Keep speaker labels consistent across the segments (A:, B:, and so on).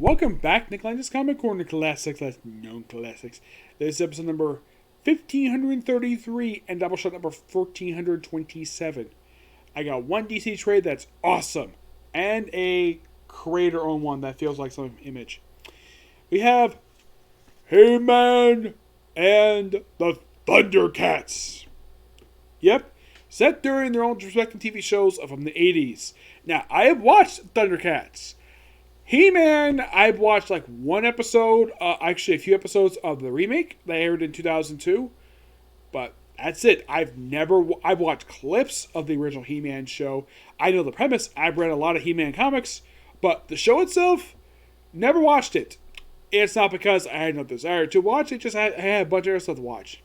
A: welcome back, Nick Lenz Comic Corner Classics, that's known classics. This is episode number 1533 and Doubleshot number 1427. I got one DC trade that's awesome, and a creator-owned one that feels like some image. We have He-Man and the Thundercats. Yep, set during their own respective TV shows from the 80s. Now, I have watched Thundercats. He-Man, I've watched like one episode, actually a few episodes of the remake that aired in 2002. But that's it. I've watched clips of the original He-Man show. I know the premise. I've read a lot of He-Man comics. But the show itself, never watched it. It's not because I had no desire to watch it, just I had a bunch of other stuff to watch.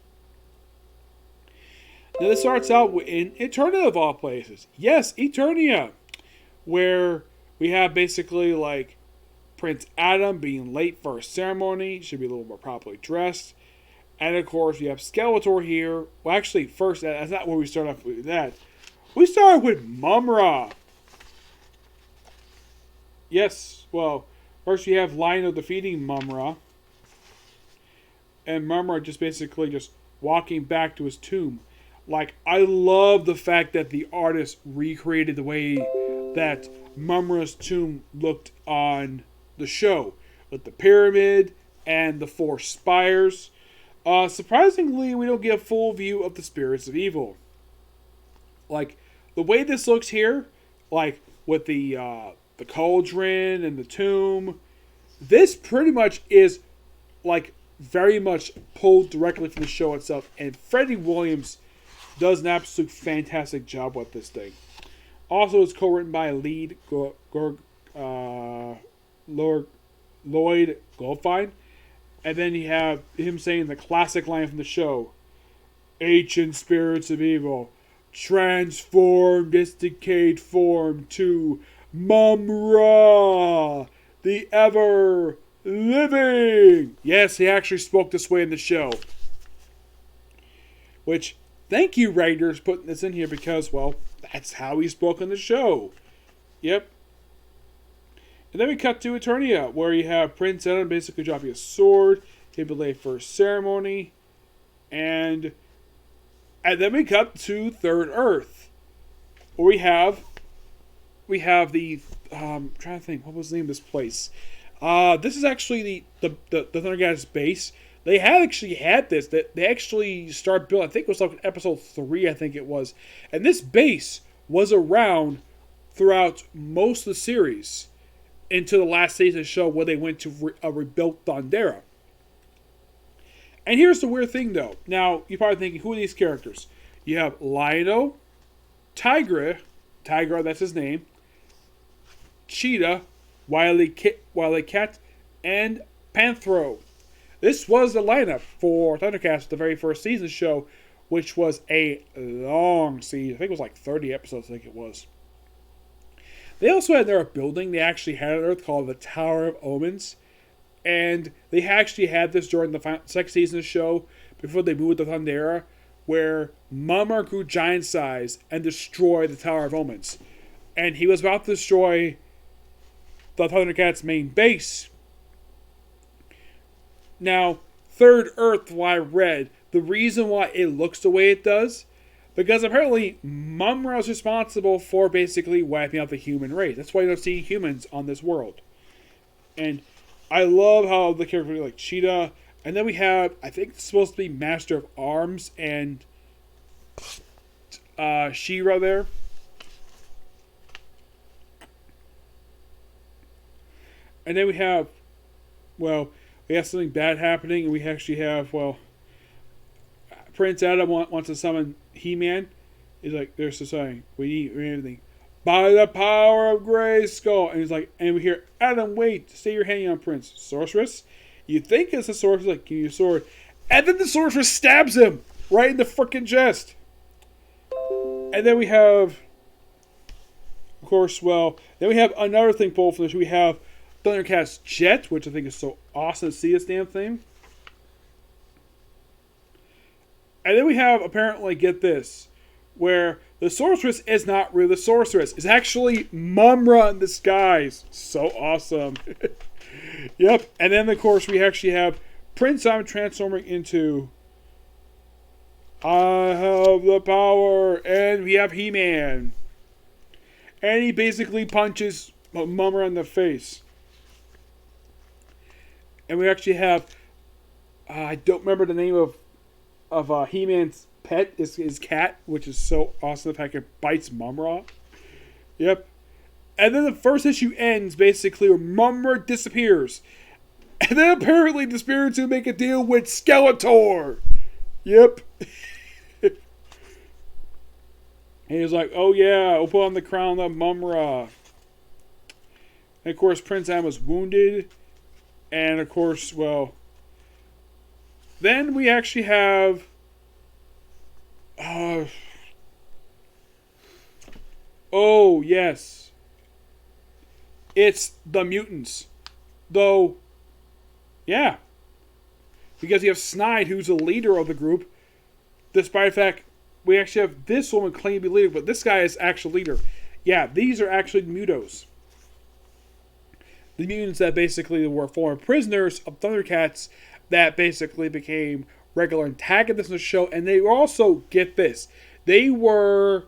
A: Now this starts out in Eternia of all places. Yes, Eternia. Where we have basically like Prince Adam being late for a ceremony. Should be a little more properly dressed. And of course, we have Skeletor here. Well, actually, first, that's not where we start off with that. We start with Mumm-Ra. Yes, well, first we have Lion-O defeating Mumm-Ra. And Mumm-Ra just basically just walking back to his tomb. Like, I love the fact that the artist recreated the way that Mumm-Ra's tomb looked on the show. With the pyramid and the four spires. Surprisingly, we don't get a full view of the spirits of evil. Like, the way this looks here, like, with the cauldron and the tomb, this pretty much is, like, very much pulled directly from the show itself. And Freddie Williams does an absolute fantastic job with this thing. Also, it's co-written by Lloyd Goldfine. And then you have him saying the classic line from the show. Ancient spirits of evil, transform this decayed form to Mumm-Ra, the ever-living. Yes, he actually spoke this way in the show. Which, thank you, writers, putting this in here because, well, that's how he spoke in the show. Yep. And then we cut to Eternia, where you have Prince Adam basically dropping a sword, maybe late for a ceremony, and then we cut to Third Earth, where we have the I'm trying to think, what was the name of this place? This is actually the Thundercats base. They had actually had this. They actually started building. I think it was like episode 3. I think it was, and this base was around throughout most of the series. Into the last season of the show where they went to rebuild Thundera. And here's the weird thing though. Now, you're probably thinking, who are these characters? You have Lion-O, Tigra, that's his name, Cheetah, Wily Cat, and Panthro. This was the lineup for Thundercats, the very first season show, which was a long season. I think it was like 30 episodes, I think it was. They also had their building they actually had on Earth called the Tower of Omens. And they actually had this during the second season of the show before they moved to Thundera, where Mumm-Ra grew giant size and destroyed the Tower of Omens. And he was about to destroy the Thundercats' main base. Now, Third Earth, what I read, the reason why it looks the way it does, because apparently Mumm-Ra is responsible for basically wiping out the human race. That's why you don't see humans on this world. And I love how the characters like Cheetah. And then we have, I think it's supposed to be Master of Arms and She-Ra there. And then we have something bad happening. And we actually have, Prince Adam wants to summon He-Man. He's like, they're saying, we need everything. By the power of Grayskull. And he's like, and we hear, Adam, wait, stay your hand on Prince. Sorceress? You think it's a sorceress? Like, give me your sword. And then the sorceress stabs him right in the freaking chest. And then we have, of course, then we have another thing pulled from this. We have Thundercats Jet, which I think is so awesome to see this damn thing. And then we have, apparently, get this, where the sorceress is not really the sorceress. It's actually Mumra in disguise. So awesome. Yep. And then, of course, we actually have Prince Adam transforming into I have the power. And we have He-Man. And he basically punches Mumra in the face. And we actually have, I don't remember the name of He-Man's pet, is his cat, which is so awesome. The fact it bites Mumra. Yep. And then the first issue ends basically where Mumra disappears. And then apparently the spirits will make a deal with Skeletor. Yep. And he's like, oh yeah, we'll put on the crown of Mumra. And of course Prince Adam was wounded. And of course, well, then we actually have oh yes, it's the mutants, though. Yeah, because you have Snide, who's the leader of the group, despite the fact we actually have this woman claiming to be leader, but this guy is actual leader. Yeah, these are actually mutos. The mutants that basically were former prisoners of Thundercats that basically became regular antagonists in the show. And they were also, get this, they were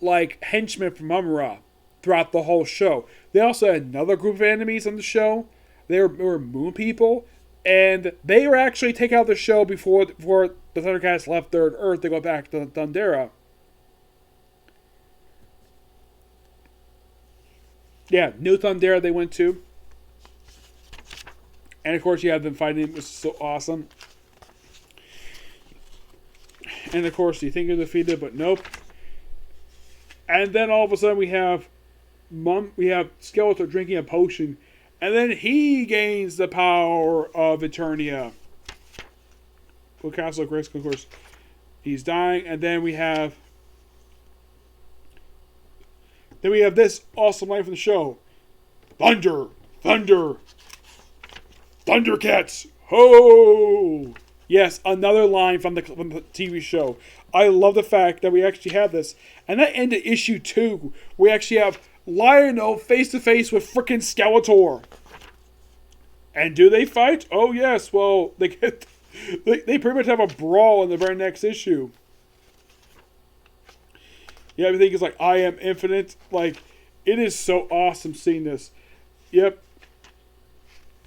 A: like henchmen from Mumra throughout the whole show. They also had another group of enemies on the show. They were moon people. And they were actually taken out of the show before the Thundercats left Third Earth to go back to Thundera. Yeah, New Thundera they went to. And of course you have them fighting, which is so awesome. And of course you think you're defeated, but nope. And then all of a sudden we have Skeletor drinking a potion. And then he gains the power of Eternia. Well, Castle Grayskull, of course, he's dying. And then we have this awesome line from the show. Thunder! Thunder! Thundercats! Ho! Yes, another line from the TV show. I love the fact that we actually have this. And that ended issue 2. We actually have Lionel face to face with frickin' Skeletor. And do they fight? Oh yes, well, they pretty much have a brawl in the very next issue. Yeah, everything is like, I am infinite. Like, it is so awesome seeing this. Yep.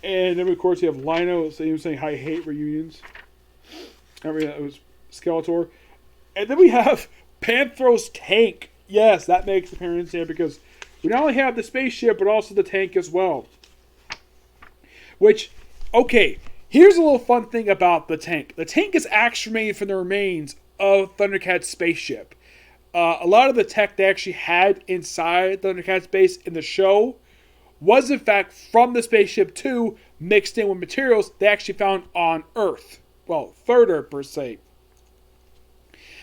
A: And then, of course, you have Lino saying, I hate reunions. I mean, it was Skeletor. And then we have Panthros tank. Yes, that makes appearance here because we not only have the spaceship, but also the tank as well. Which, okay, here's a little fun thing about the tank. The tank is actually made from the remains of Thundercat's spaceship. A lot of the tech they actually had inside Thundercat's base in the show was in fact from the spaceship too, mixed in with materials they actually found on Earth. Well, Third Earth per se.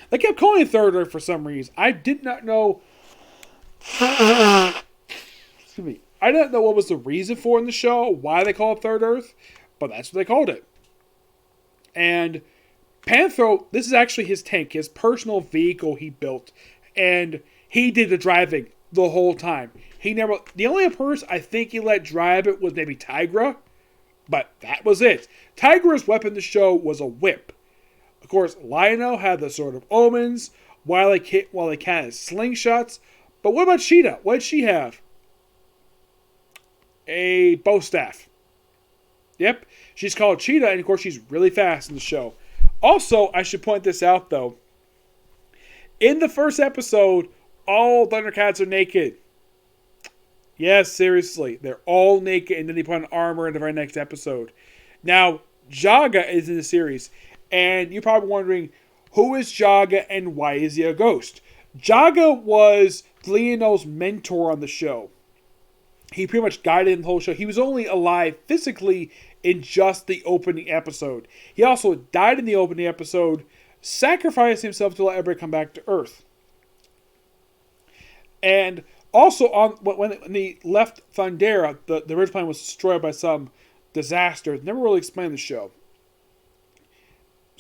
A: They kept calling it Third Earth for some reason. I did not know. Excuse me. I didn't know what was the reason for in the show, why they call it Third Earth, but that's what they called it. And Panthro, this is actually his tank, his personal vehicle he built, and he did the driving the whole time. The only person I think he let drive it was maybe Tigra, but that was it. Tigra's weapon in the show was a whip. Of course, Lionel had the Sword of Omens, Wily Cat had slingshots, but what about Cheetah? What did she have? A bow staff. Yep, she's called Cheetah, and of course she's really fast in the show. Also, I should point this out though. In the first episode, all Thundercats are naked. Yes, seriously, they're all naked, and then they put on armor in the very next episode. Now, Jaga is in the series, and you're probably wondering, who is Jaga and why is he a ghost? Jaga was Leonel's mentor on the show. He pretty much guided the whole show. He was only alive physically in just the opening episode. He also died in the opening episode, sacrificed himself to let everybody come back to Earth. And also, when they left Thundera, the original plane was destroyed by some disaster. Never really explained the show.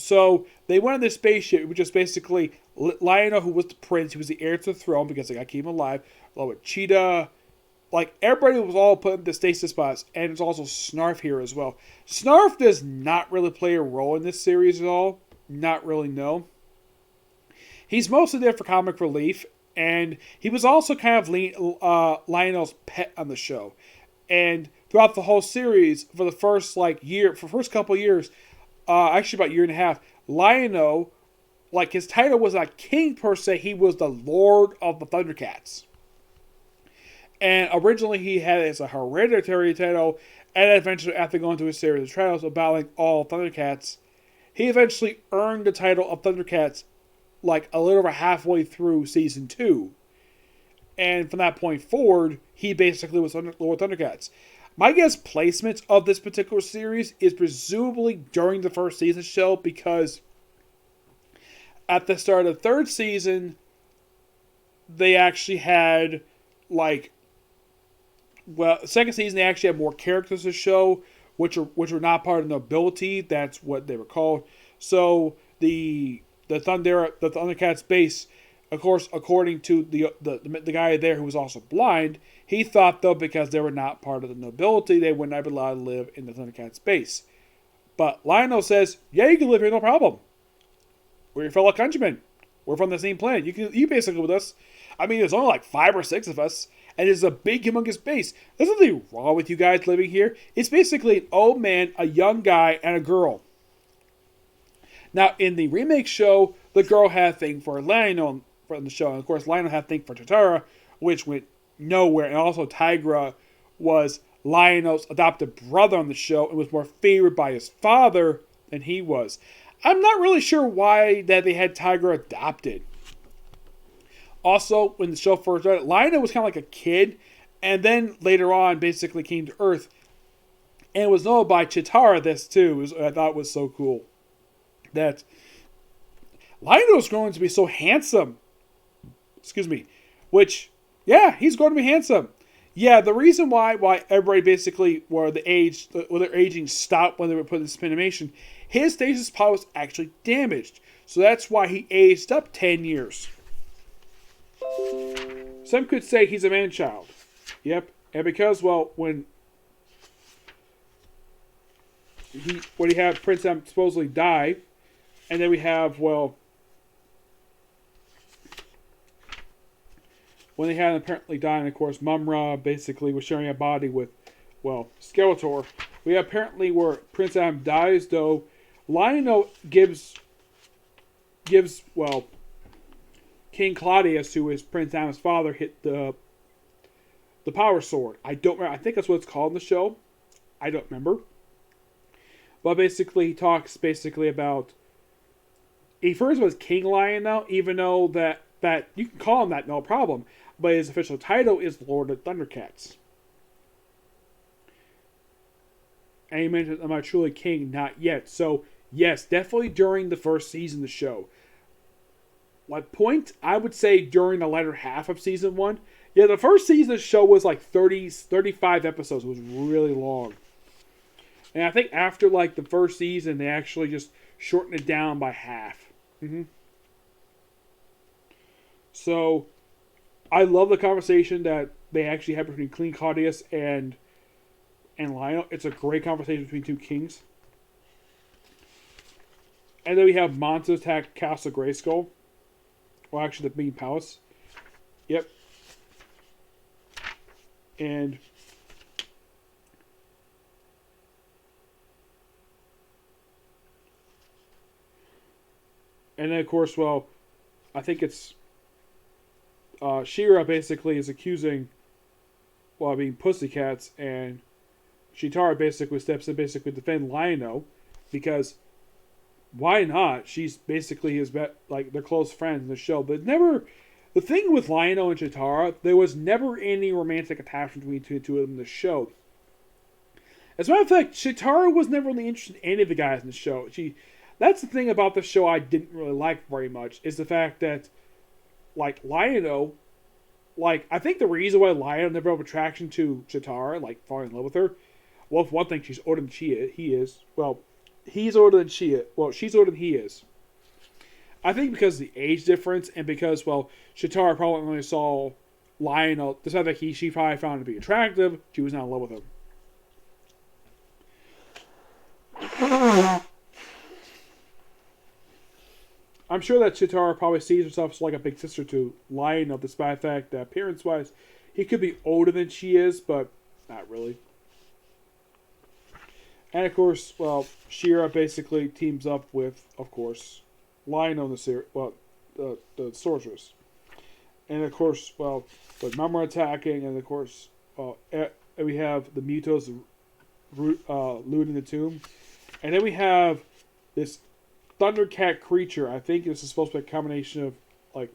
A: So they went on this spaceship, which is basically Lionel, who was the prince, who was the heir to the throne because they got to keep him alive, along with Cheetah. Like, everybody was all put in the stasis pods, and there's also Snarf here as well. Snarf does not really play a role in this series at all. Not really, no. He's mostly there for comic relief, and he was also kind of Lionel's pet on the show. And throughout the whole series, for the first first couple years, actually about a year and a half, Lionel, like, his title was not king per se, he was the Lord of the Thundercats. And originally he had it as a hereditary title, and eventually, after going through a series of trials of battling all Thundercats, he eventually earned the title of Thundercats like a little over halfway through season 2. And from that point forward, he basically was Lord Thundercats. My guess placement of this particular series is presumably during the first season show, because at the start of the third season, they actually had, second season they actually had more characters to show, which were not part of the nobility. That's what they were called. So the Thundercats base, of course, according to the guy there who was also blind, he thought, though, because they were not part of the nobility, they would not be allowed to live in the Thundercats base. But Lionel says, yeah, you can live here, no problem. We're your fellow countrymen. We're from the same planet. You basically with us. I mean, there's only like 5 or 6 of us, and it's a big, humongous base. There's nothing wrong with you guys living here. It's basically an old man, a young guy, and a girl. Now, in the remake show, the girl had a thing for Lionel from the show, and of course, Lionel had a thing for Chitara, which went nowhere. And also, Tigra was Lionel's adopted brother on the show and was more favored by his father than he was. I'm not really sure why that they had Tigra adopted. Also, when the show first started, Lionel was kind of like a kid, and then later on basically came to Earth. And it was known by Chitara, this too, I thought was so cool. That Lionel is going to be so handsome. Excuse me. Which, yeah, he's going to be handsome. Yeah, the reason why everybody basically, their aging stopped when they were put in animation, his stasis pod was actually damaged. So that's why he aged up 10 years. Some could say he's a man-child. Yep. And because, when he had Prince Adam supposedly die, and then we have, when they had him apparently dying, of course, Mumra basically was sharing a body with, Skeletor. We have apparently where Prince Adam dies, though, Lionel gives King Claudius, who is Prince Adam's father, hit the power sword. I don't remember. I think that's what it's called in the show. I don't remember. But basically, he talks about... He first was King Lion now, even though that you can call him that, no problem. But his official title is Lord of Thundercats. And he mentions, am I truly king? Not yet. So, yes, definitely during the first season of the show. What point? I would say during the latter half of season 1. Yeah, the first season of the show was like 35 episodes. It was really long. And I think after the first season, they actually just shortened it down by half. So, I love the conversation that they actually had between King Claudius and Lionel. It's a great conversation between two kings. And then we have monsters attack Castle Grayskull. Well, actually, the main palace. Yep. And then, of course, I think it's She-Ra basically is accusing, being pussycats, and Chitara basically steps in, basically defend Lionel, because why not? She's basically they're close friends in the show. But the thing with Lionel and Chitara, there was never any romantic attachment between the two of them in the show. As a matter of fact, Chitara was never really interested in any of the guys in the show. That's the thing about the show I didn't really like very much, is the fact that, Lionel, I think the reason why Lionel never had attraction to Chitara, falling in love with her, for one thing, she's older than he is. he's older than she is. Well, she's older than he is. I think because of the age difference and because, well, Chitara probably only saw Lionel. The fact that she probably found him to be attractive, she was not in love with him. I'm sure that Chitara probably sees herself as like a big sister to Lionel, despite the fact that appearance-wise, he could be older than she is, but not really. And of course, well, She-Ra basically teams up with, of course, Lionel in the series, well, the sorceress. And of course, well, with Mumra attacking, and of course, we have the Mutos looting the tomb. And then we have this Thundercat creature. I think this is supposed to be a combination of, like,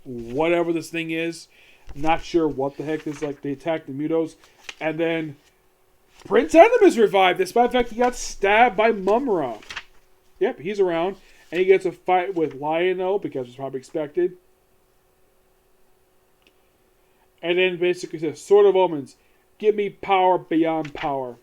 A: whatever this thing is. Not sure what the heck this is. Like, they attack the Mutos. And then Prince Adam is revived, despite the fact he got stabbed by Mumra. Yep, he's around. And he gets a fight with Lionel, because it's probably expected. And then basically says, Sword of Omens, give me power beyond power.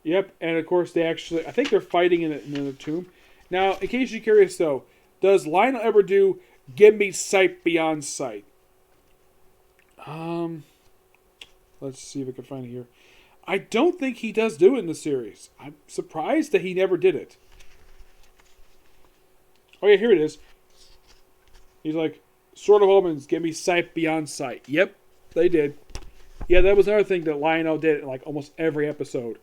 A: Yep, and of course they actually, I think they're fighting in the tomb. Now, in case you're curious though, does Lionel ever do give me sight beyond sight? Let's see if I can find it here. I don't think he does do it in the series. I'm surprised that he never did it. Oh yeah, here it is. He's like, Sword of Omens, give me sight beyond sight. Yep, they did. Yeah, that was another thing that Lionel did in like almost every episode.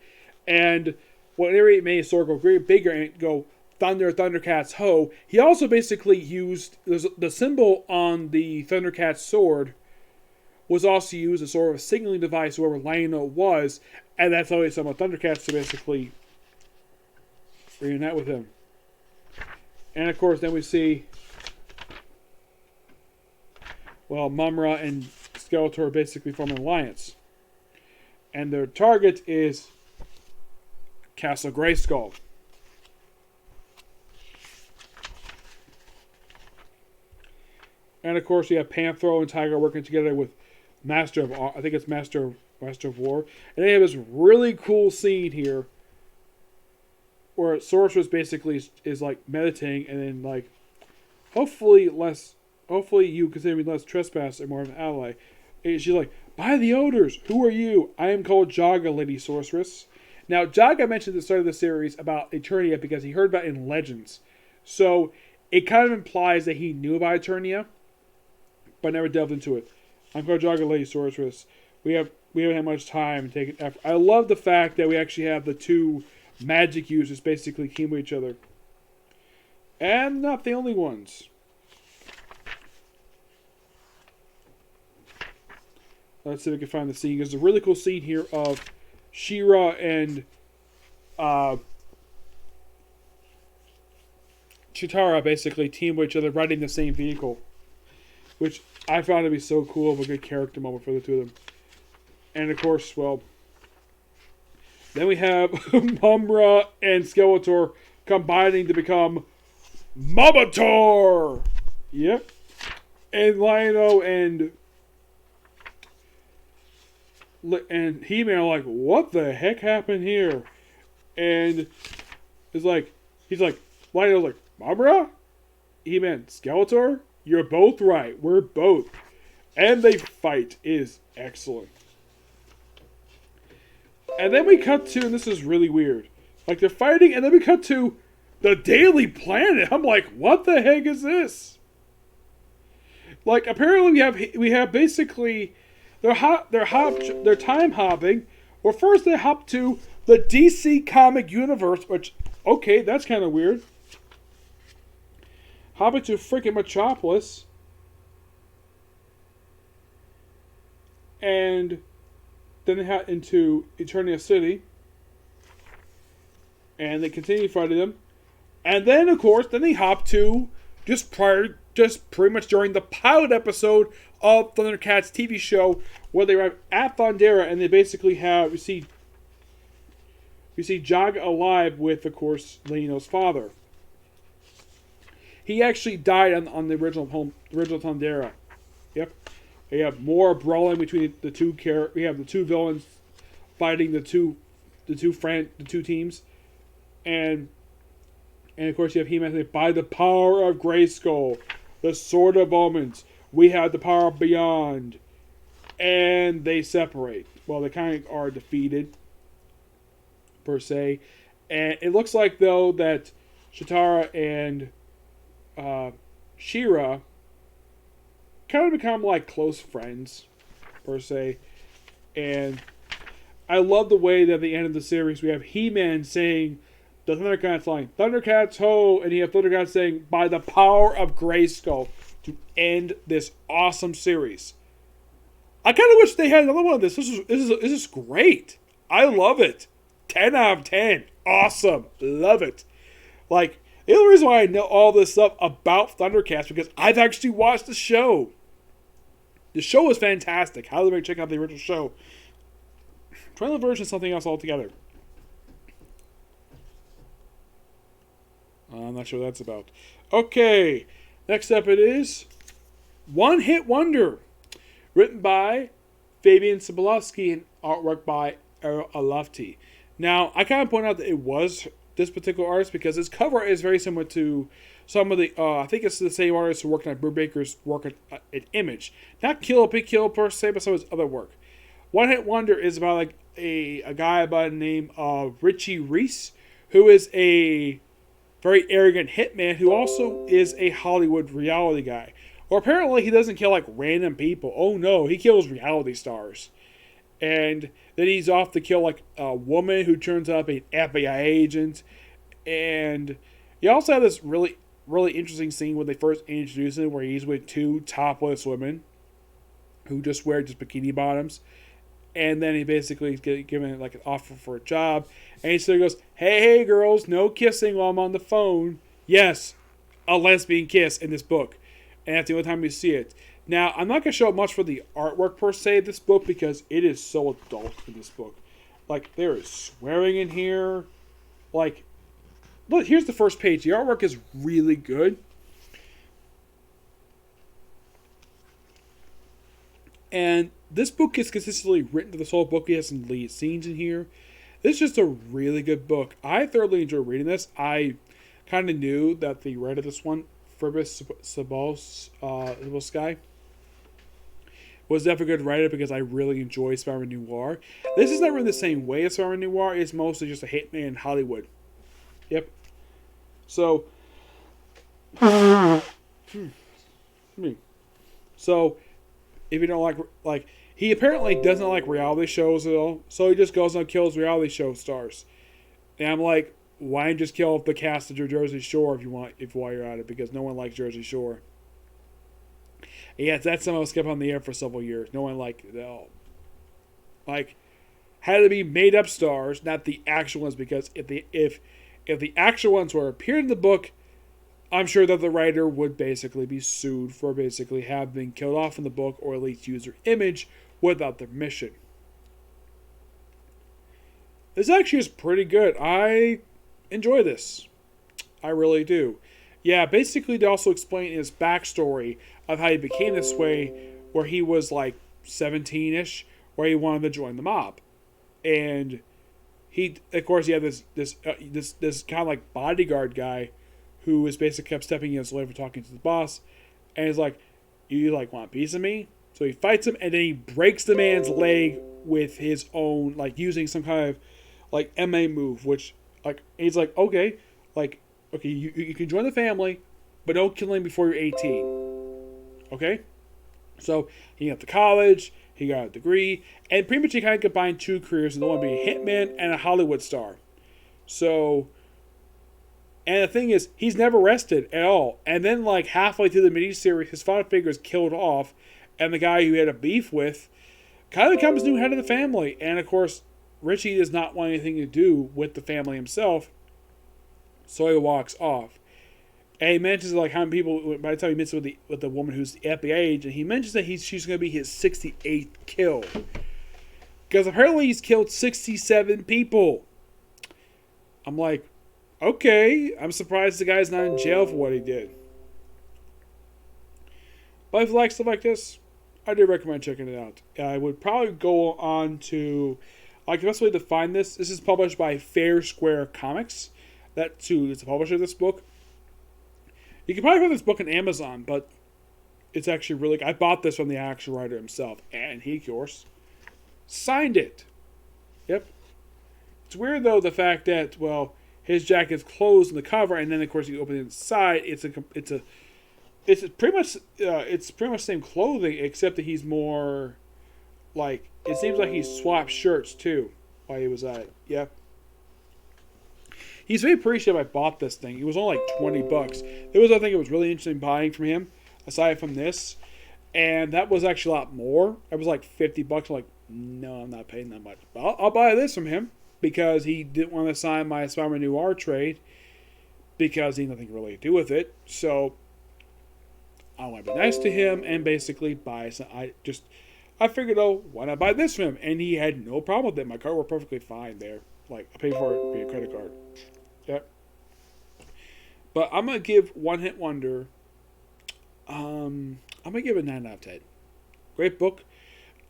A: And whenever he made his sword go bigger and go Thunder, Thundercats, ho, he also basically used the symbol on the Thundercats sword was also used as sort of a signaling device whoever Lionel was, and that's how he summoned Thundercats to basically reunite with him. And of course, then we see, well, Mumra and Skeletor basically form an alliance. And their target is Castle Grayskull. And of course, you have Panthro and Tiger working together with Master of, I think it's Master of War. And they have this really cool scene here where Sorceress basically is like meditating, and then like, hopefully you consider me less trespass and more of an ally. And she's like, by the odors, who are you? I am called Jaga, Lady Sorceress. Now, Jaga mentioned at the start of the series about Eternia because he heard about it in Legends. So, it kind of implies that he knew about Eternia, but never delved into it. I'm called Jaga, Lady Sorceress. We haven't had much time and taken effort. I love the fact that we actually have the two magic users basically team with each other. And not the only ones. Let's see if we can find the scene. There's a really cool scene here of She-Ra and Chitara basically team with each other riding the same vehicle. Which I found to be so cool of a good character moment for the two of them. And of course, well, then we have Mumra and Skeletor combining to become Mobator! Yep. And Lionel and He-Man are like, what the heck happened here? And he's like, Lionel's like, Mumra? He-Man, Skeletor? You're both right. We're both. And they fight. It is excellent. And then we cut to, and this is really weird. Like, they're fighting, and then we cut to the Daily Planet. I'm like, what the heck is this? Like, apparently we have basically, they're time hopping. Or first they hop to the DC comic universe, which, okay, that's kind of weird. Hopping to freaking Metropolis. And then they head into Eternia City. And they continue fighting them. And then, of course, then they hop to just pretty much during the pilot episode of Thundercats TV show, where they arrive at Thundera, and they basically we see Jaga alive with, of course, Leo's father. He actually died on the original Thundera. Yep. We have more brawling between the two we have the two villains fighting the two the two teams, and of course you have He-Man saying, "By the power of Grayskull, the Sword of Omens, we have the power of Beyond," and they separate. Well, they kind of are defeated per se, and it looks like though that Shatara and She-Ra kind of become like close friends per se, and I love the way that at the end of the series we have He-Man saying the Thundercats line, "Thundercats ho," and you have Thundercats saying, "By the power of Grayskull," to end this awesome series. I kind of wish they had another one of this. This is great. I love it. 10 out of 10. Awesome. Love it. Like, the only reason why I know all this stuff about Thundercats because I've actually watched the show. The show is fantastic. Highly check out the original show. Trailer version is something else altogether. I'm not sure what that's about. Okay, next up it is One Hit Wonder. Written by Fabian Cebulski and artwork by Errol Alafti. Now, I kind of point out that it was this particular artist because his cover is very similar to some of the, I think it's the same artist who worked on Brubaker's work at Image. Not Big Kill per se, but some of his other work. One Hit Wonder is about like a guy by the name of Richie Reese, who is a very arrogant hitman who also is a Hollywood reality guy. Or apparently he doesn't kill like random people. Oh no, he kills reality stars. And then he's off to kill like a woman who turns up an FBI agent. And you also have this really, really interesting scene when they first introduce him where he's with two topless women who just wear just bikini bottoms. And then he basically is given like an offer for a job. And he sort of goes, hey girls, no kissing while I'm on the phone. Yes, a lesbian kiss in this book. And that's the only time you see it. Now, I'm not going to show much for the artwork per se of this book because it is so adult in this book. Like, there is swearing in here. Like, look, here's the first page. The artwork is really good. And this book is consistently written to this whole book. It has some lead scenes in here. This is just a really good book. I thoroughly enjoy reading this. I kind of knew that the writer of this one, Fabian Cebulski, was definitely a good writer because I really enjoy Spider-Man Noir. This is not written the same way as Spider-Man Noir. It's mostly just a hitman in Hollywood. Yep. So, so if you don't like he apparently doesn't like reality shows at all, so he just goes and kills reality show stars. And I'm like, why don't you just kill the cast of Jersey Shore while you're at it, because no one likes Jersey Shore. And yeah, that's something that kept on the air for several years. No one liked it at all. Like, had to be made up stars, not the actual ones, because if the actual ones were appeared in the book, I'm sure that the writer would basically be sued for basically having been killed off in the book, or at least use their image without their permission. This actually is pretty good. I enjoy this. I really do. Yeah, basically they also explain his backstory of how he became this way, where he was like 17-ish, where he wanted to join the mob. And he, of course, he had this kind of like bodyguard guy who is basically kept stepping against the way for talking to the boss. And he's like, you like want a piece of me? So he fights him, and then he breaks the man's leg with his own, like using some kind of like MMA move, which like he's like, okay, you can join the family, but don't kill him before you're 18. Okay? So he went to college, he got a degree, and pretty much he kind of combined two careers, and the one being a hitman and a Hollywood star. So, and the thing is, he's never rested at all. And then like halfway through the miniseries, his father figure is killed off, and the guy who he had a beef with kind of becomes new head of the family. And of course, Richie does not want anything to do with the family himself, so he walks off. And he mentions like how many people, by the time he meets with the woman who's at the age, and he mentions that she's going to be his 68th kill. Because apparently he's killed 67 people. I'm like, okay, I'm surprised the guy's not in jail for what he did. But if you like stuff like this, I do recommend checking it out. I would probably go on to Like, the best way to find this is published by Fair Square Comics. That, too, is the publisher of this book. You can probably find this book on Amazon, but it's actually really good. I bought this from the actual writer himself, and he, of course, signed it. Yep. It's weird, though, the fact that, well, his jacket's closed in the cover, and then, of course, you open it inside. It's pretty much the same clothing, except that he's more, like, it seems like he swapped shirts, too, while he was at it. Yep. He's very appreciative I bought this thing. It was only like $20. There was other thing it was really interesting buying from him, aside from this. And that was actually a lot more. It was like $50. I'm like, no, I'm not paying that much. But I'll buy this from him because he didn't want to sign my Spider-Man Noir trade because he had nothing really to do with it. So I want to be nice to him and basically buy some. I figured, oh, why not buy this from him? And he had no problem with it. My card worked perfectly fine there. Like, I paid for it via credit card. Yep. But I'm going to give One Hit Wonder, I'm going to give it a 9 out of 10. Great book.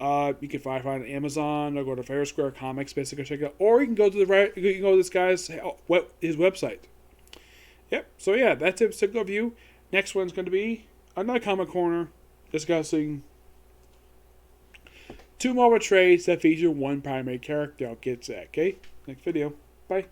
A: You can find it on Amazon or go to Fair Square Comics, basically check it out. Or you can go to this guy's his website. Yep. So yeah, that's it. Particular review. Next one's going to be another Comic Corner discussing 2 Marvel trades that feature one primary character. I'll get to that. Okay. Next video. Bye.